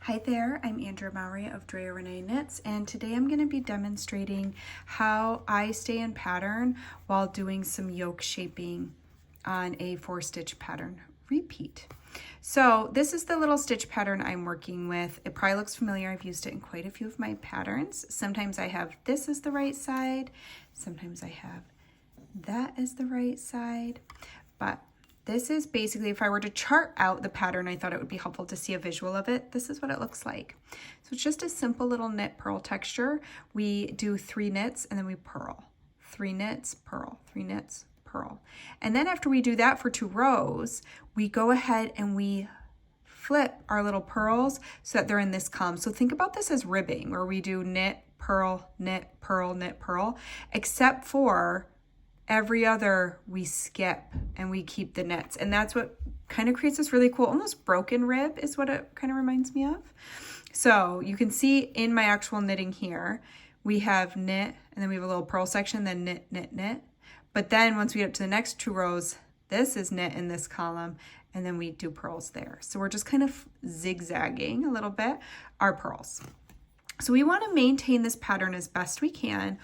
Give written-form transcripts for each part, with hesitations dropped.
Hi there, I'm Andrea Mowry of Drea Renee Knits, and today I'm going to be demonstrating how I stay in pattern while doing some yoke shaping on a 4-stitch pattern repeat. So this is the little stitch pattern I'm working with. It probably looks familiar. I've used it in quite a few of my patterns. Sometimes I have this as the right side, sometimes I have that as the right side, but this is basically, if I were to chart out the pattern, I thought it would be helpful to see a visual of it. This is what it looks like. So it's just a simple little knit purl texture. We do 3 knits and then we purl. 3 knits, purl, 3 knits, purl. And then after we do that for 2 rows, we go ahead and we flip our little purls so that they're in this column. So think about this as ribbing, where we do knit, purl, knit, purl, knit, purl, except for every other we skip and we keep the knits, and that's what kind of creates this really cool almost broken rib is what it kind of reminds me of. So you can see in my actual knitting here we have knit and then we have a little purl section, then knit, knit, knit, but then once we get to the next 2 rows, this is knit in this column and then we do purls there. So we're just kind of zigzagging a little bit our purls. So we want to maintain this pattern as best we can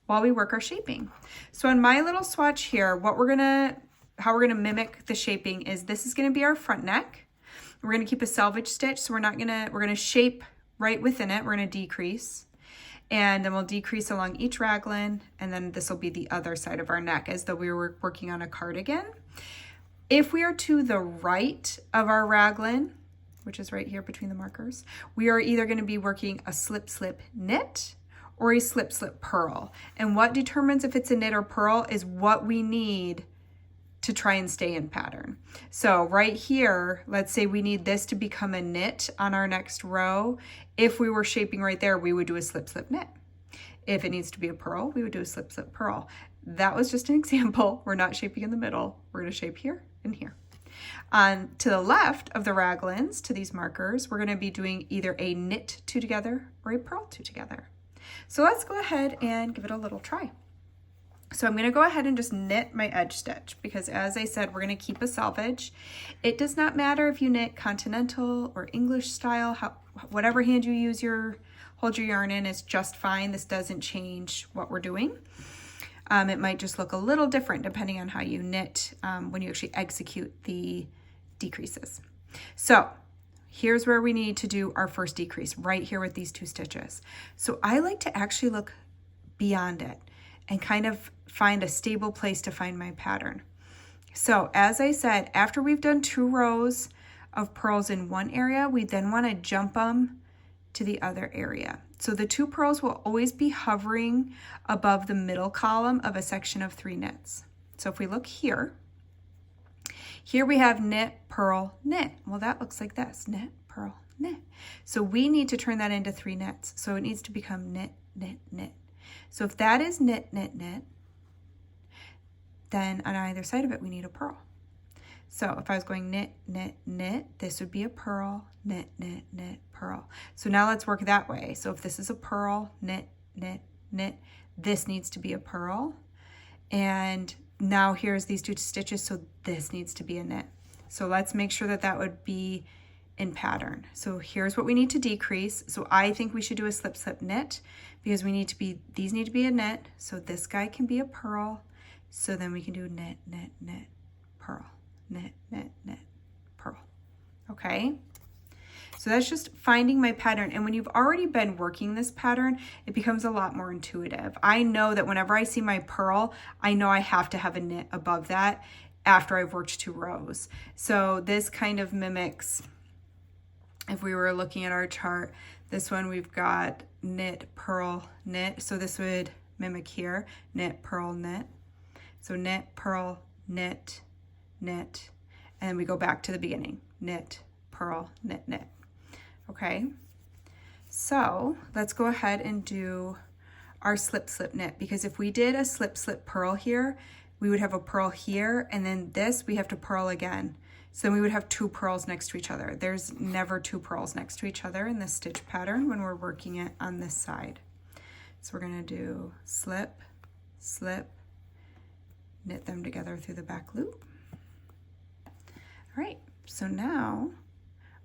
while we work our shaping. So on my little swatch here, how we're gonna mimic the shaping is this is gonna be our front neck. We're gonna keep a selvage stitch, so we're gonna shape right within it. We're gonna decrease, and then we'll decrease along each raglan, and then this will be the other side of our neck as though we were working on a cardigan. If we are to the right of our raglan, which is right here between the markers, we are either gonna be working a slip, slip, knit, or a slip, slip, purl. And what determines if it's a knit or purl is what we need to try and stay in pattern. So right here, let's say we need this to become a knit on our next row. If we were shaping right there, we would do a slip, slip, knit. If it needs to be a purl, we would do a slip, slip, purl. That was just an example. We're not shaping in the middle. We're gonna shape here and here. On to the left of the raglans, to these markers, we're gonna be doing either a knit 2 together or a purl 2 together. So let's go ahead and give it a little try. So I'm going to go ahead and just knit my edge stitch because, as I said, we're going to keep a selvage. It does not matter if you knit continental or English style, whatever hand you hold your yarn in is just fine. This doesn't change what we're doing. It might just look a little different depending on how you knit when you actually execute the decreases. So here's where we need to do our first decrease, right here with these 2 stitches. So I like to actually look beyond it and kind of find a stable place to find my pattern. So as I said, after we've done 2 rows of purls in one area, we then want to jump them to the other area. So the 2 purls will always be hovering above the middle column of a section of 3 knits. So if we look here, we have knit, purl, knit. Well, that looks like this, knit, purl, knit. So we need to turn that into 3 knits. So it needs to become knit, knit, knit. So if that is knit, knit, knit, then on either side of it, we need a purl. So if I was going knit, knit, knit, this would be a purl, knit, knit, knit, purl. So now let's work that way. So if this is a purl, knit, knit, knit, this needs to be a purl. And now here's these 2 stitches, so this needs to be a knit. So let's make sure that that would be in pattern. So here's what we need to decrease. So I think we should do a slip, slip, knit because these need to be a knit. So this guy can be a purl. So then we can do knit, knit, knit, purl, knit, knit, knit, purl. Okay. So that's just finding my pattern. And when you've already been working this pattern, it becomes a lot more intuitive. I know that whenever I see my purl, I know I have to have a knit above that after I've worked 2 rows. So this kind of mimics, if we were looking at our chart, this one we've got knit, purl, knit. So this would mimic here, knit, purl, knit. So knit, purl, knit, knit, and then we go back to the beginning, knit, purl, knit, knit. Okay, so let's go ahead and do our slip, slip, knit, because if we did a slip, slip, purl here, we would have a purl here, and then this we have to purl again. So then we would have 2 purls next to each other. There's never 2 purls next to each other in this stitch pattern when we're working it on this side. So we're gonna do slip, slip, knit them together through the back loop. All right, so now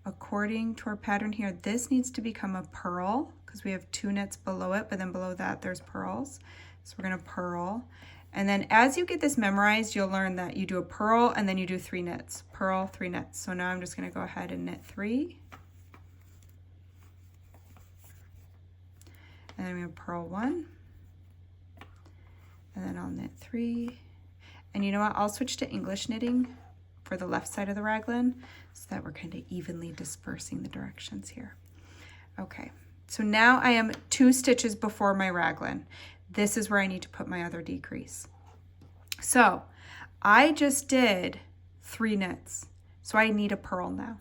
according to our pattern here, this needs to become a purl because we have 2 knits below it, but then below that there's purls. So we're gonna purl. And then as you get this memorized, you'll learn that you do a purl and then you do 3 knits, purl, 3 knits. So now I'm just gonna go ahead and knit 3. And then I'm gonna purl 1. And then I'll knit 3. And you know what, I'll switch to English knitting for the left side of the raglan so that we're kind of evenly dispersing the directions here. Okay, so now I am 2 stitches before my raglan. This is where I need to put my other decrease. So I just did 3 knits. So I need a purl now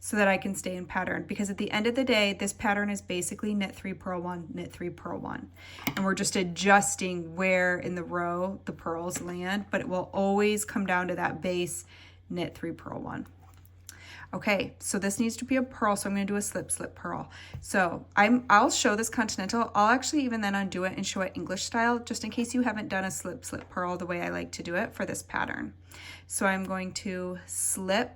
so that I can stay in pattern, because at the end of the day, this pattern is basically knit 3, purl 1, knit 3, purl 1. And we're just adjusting where in the row the purls land, but it will always come down to that base knit 3, purl 1. Okay, so this needs to be a purl, so I'm going to do a slip, slip, purl. So I'll show this continental. I'll actually even then undo it and show it English style, just in case you haven't done a slip, slip, purl the way I like to do it for this pattern. So I'm going to slip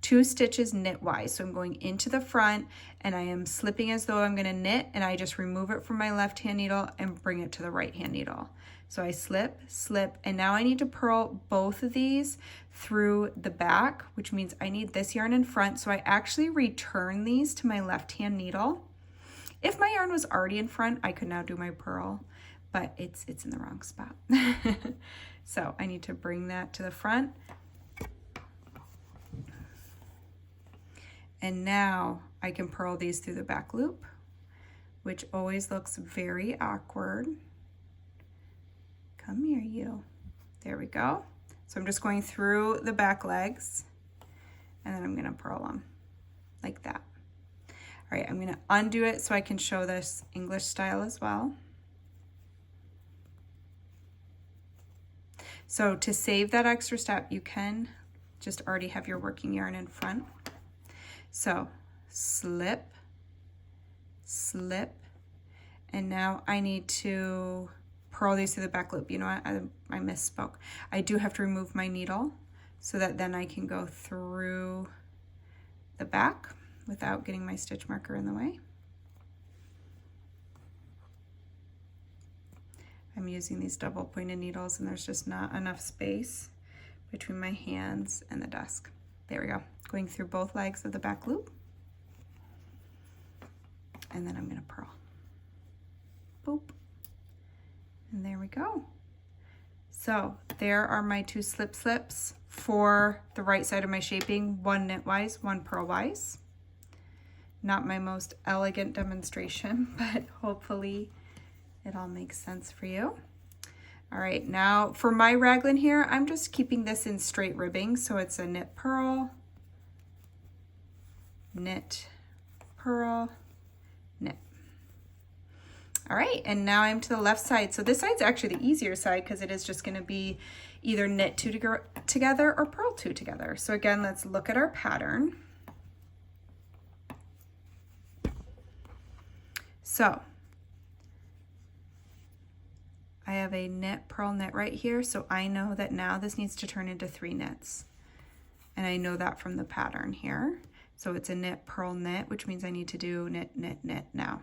2 stitches knitwise. So I'm going into the front and I am slipping as though I'm going to knit, and I just remove it from my left hand needle and bring it to the right hand needle. So I slip, slip, and now I need to purl both of these through the back, which means I need this yarn in front. So I actually return these to my left hand needle. If my yarn was already in front, I could now do my purl, but it's in the wrong spot. So I need to bring that to the front. And now I can purl these through the back loop, which always looks very awkward. Come here, you. There we go. So I'm just going through the back legs, and then I'm gonna purl them like that. All right, I'm gonna undo it so I can show this English style as well. So to save that extra step, you can just already have your working yarn in front. So slip, slip, and now I need to purl these through the back loop. You know what, I misspoke. I do have to remove my needle so that then I can go through the back without getting my stitch marker in the way. I'm using these double pointed needles and there's just not enough space between my hands and the desk. There we go, going through both legs of the back loop. And then I'm gonna purl. Boop. And there we go. So there are my 2 slip slips for the right side of my shaping, 1 knitwise, 1 purlwise. Not my most elegant demonstration, but hopefully it all makes sense for you. All right, now for my raglan here, I'm just keeping this in straight ribbing. So it's a knit, purl, knit, purl, knit. All right, and now I'm to the left side. So this side's actually the easier side because it is just gonna be either knit 2 together or purl 2 together. So again, let's look at our pattern. So I have a knit, purl, knit right here. So I know that now this needs to turn into 3 knits. And I know that from the pattern here. So it's a knit, purl, knit, which means I need to do knit, knit, knit now.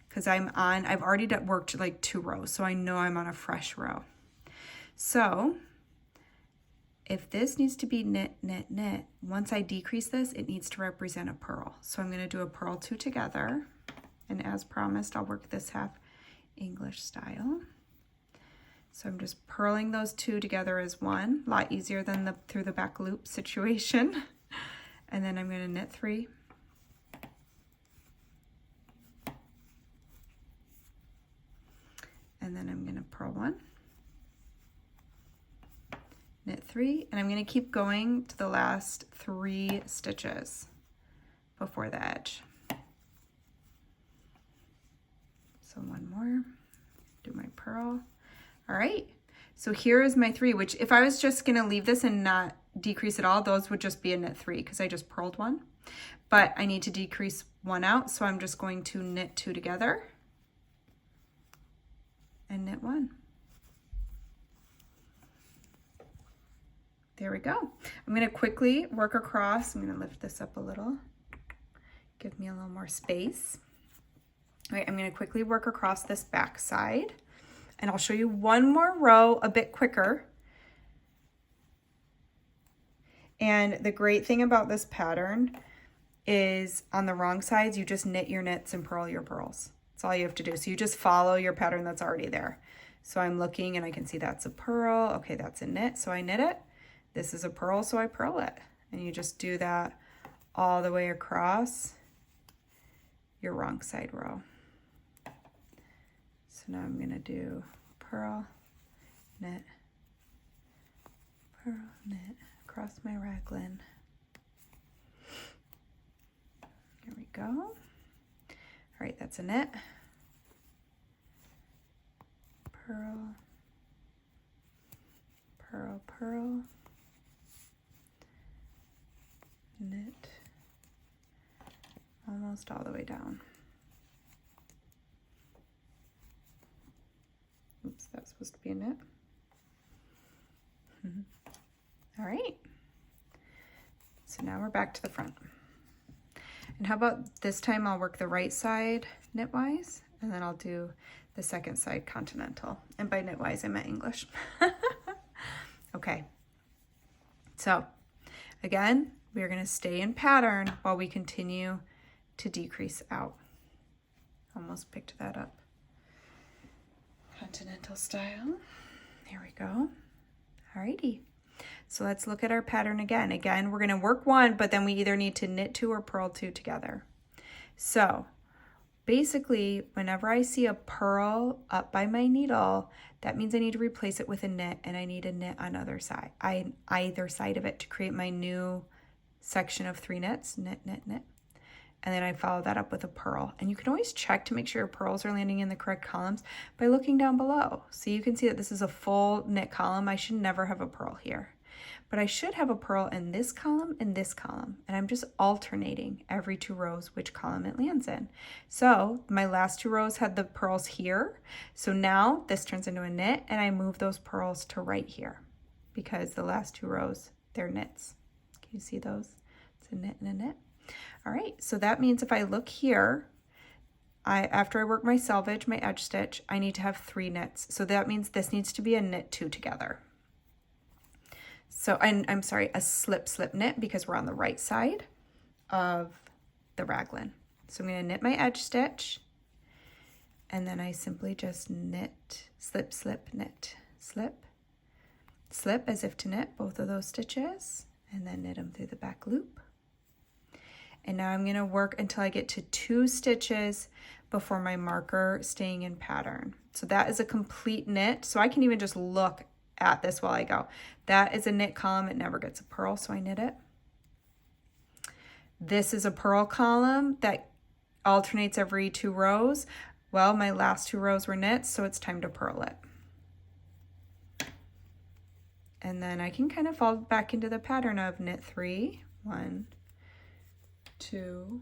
Because I've already worked like 2 rows, so I know I'm on a fresh row. So if this needs to be knit, knit, knit, once I decrease this, it needs to represent a purl. So I'm gonna do a purl 2 together. And as promised, I'll work this half English style. So I'm just purling those 2 together as one, a lot easier than the through the back loop situation. And then I'm gonna knit 3. And then I'm gonna purl 1, knit 3, and I'm gonna keep going to the last 3 stitches before the edge. So 1 more, do my purl. All right, so here is my 3, which if I was just gonna leave this and not decrease at all, those would just be a knit 3 because I just purled 1. But I need to decrease 1 out, so I'm just going to knit 2 together and knit 1. There we go. I'm going to quickly work across. I'm going to lift this up a little. Give me a little more space. All right, I'm going to quickly work across this back side. And I'll show you one more row a bit quicker. And the great thing about this pattern is on the wrong sides, you just knit your knits and purl your purls. That's all you have to do. So you just follow your pattern that's already there. So I'm looking and I can see that's a purl. Okay, that's a knit, so I knit it. This is a purl, so I purl it. And you just do that all the way across your wrong side row. So now I'm gonna do purl, knit, purl, knit across my raglan. Here we go. All right, that's a knit, purl, purl, purl, knit, almost all the way down. Oops, that's supposed to be a knit. All right. So now we're back to the front. And how about this time I'll work the right side knitwise, and then I'll do the second side continental. And by knitwise, I meant English. Okay. So again, we're going to stay in pattern while we continue to decrease out. Almost picked that up. Continental style. There we go. Alrighty. So let's look at our pattern again. Again, we're going to work one, but then we either need to knit two or purl two together. So basically, whenever I see a purl up by my needle, that means I need to replace it with a knit, and I need a knit on either side of it to create my new section of 3 knits. Knit, knit, knit. And then I follow that up with a purl. And you can always check to make sure your purls are landing in the correct columns by looking down below. So you can see that this is a full knit column. I should never have a purl here. But I should have a purl in this column and this column. And I'm just alternating every 2 rows which column it lands in. So my last 2 rows had the purls here. So now this turns into a knit, and I move those purls to right here because the last 2 rows, they're knits. Can you see those? It's a knit and a knit. All right, so that means if I look here, after I work my selvage, my edge stitch, I need to have 3 knits. So that means this needs to be a knit 2 together. So, and I'm sorry, a slip, slip knit, because we're on the right side of the raglan. So I'm going to knit my edge stitch, and then I simply just knit, slip, slip, knit, slip, slip as if to knit both of those stitches, and then knit them through the back loop. And now I'm going to work until I get to 2 stitches before my marker staying in pattern. So that is a complete knit. So I can even just look at this while I go. That is a knit column. It never gets a purl, so I knit it. This is a purl column that alternates every 2 rows. Well, my last 2 rows were knits, so it's time to purl it. And then I can kind of fall back into the pattern of knit 3, 1, 2,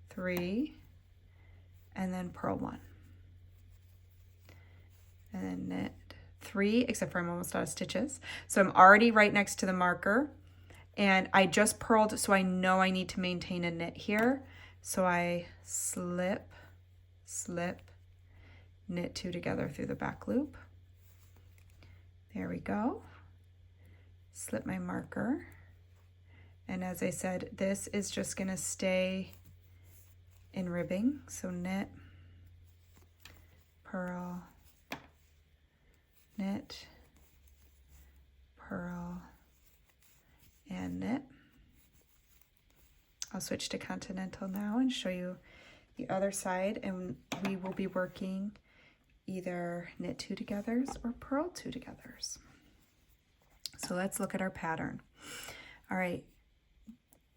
3, and then purl 1. And then knit 3, except for I'm almost out of stitches. So I'm already right next to the marker, and I just purled, so I know I need to maintain a knit here. So I slip, slip, knit 2 together through the back loop. There we go. Slip my marker. And as I said, this is just going to stay in ribbing. So knit, purl, knit, purl, and knit. I'll switch to continental now and show you the other side, and we will be working either knit 2 togethers or purl 2 togethers. So let's look at our pattern. All right.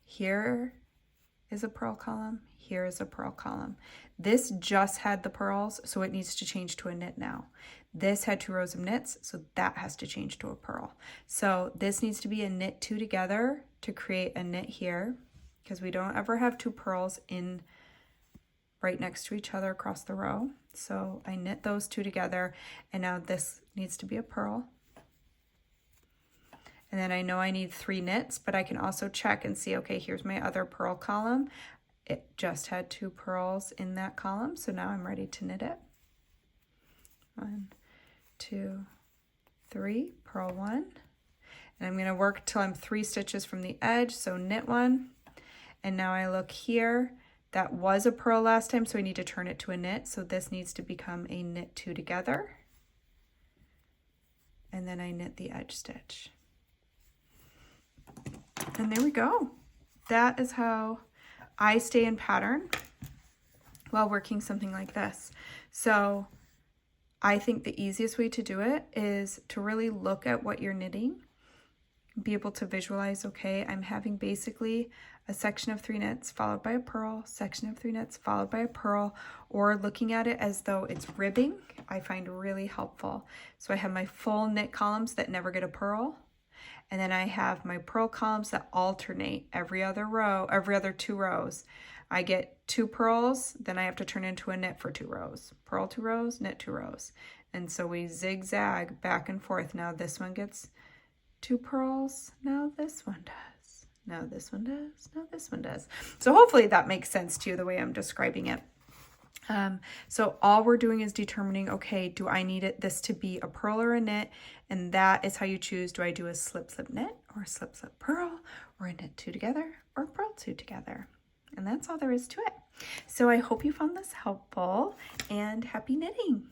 Here is a purl column, here is a purl column. This just had the purls, so it needs to change to a knit now. This had 2 rows of knits, so that has to change to a purl. So this needs to be a knit 2 together to create a knit here, because we don't ever have 2 purls in right next to each other across the row. So I knit those 2 together, and now this needs to be a purl. And then I know I need 3 knits, but I can also check and see, okay, here's my other purl column. It just had 2 purls in that column, so now I'm ready to knit it. 1, 2, 3, purl 1. And I'm going to work till I'm 3 stitches from the edge, so knit 1. And now I look here, that was a purl last time, so I need to turn it to a knit. So this needs to become a knit 2 together. And then I knit the edge stitch. And there we go. That is how I stay in pattern while working something like this. So I think the easiest way to do it is to really look at what you're knitting, be able to visualize, okay, I'm having basically a section of 3 knits followed by a purl, section of 3 knits followed by a purl, or looking at it as though it's ribbing, I find really helpful. So I have my full knit columns that never get a purl, and then I have my purl columns that alternate every other row, every other 2 rows. I get 2 purls, then I have to turn into a knit for 2 rows. Purl 2 rows, knit 2 rows. And so we zigzag back and forth. Now this one gets 2 purls, now this one does. Now this one does, now this one does. So hopefully that makes sense to you the way I'm describing it. So all we're doing is determining, okay, do I need this to be a purl or a knit? And that is how you choose, do I do a slip, slip knit, or a slip, slip purl, or a knit 2 together, or purl 2 together? And that's all there is to it. So I hope you found this helpful, and happy knitting.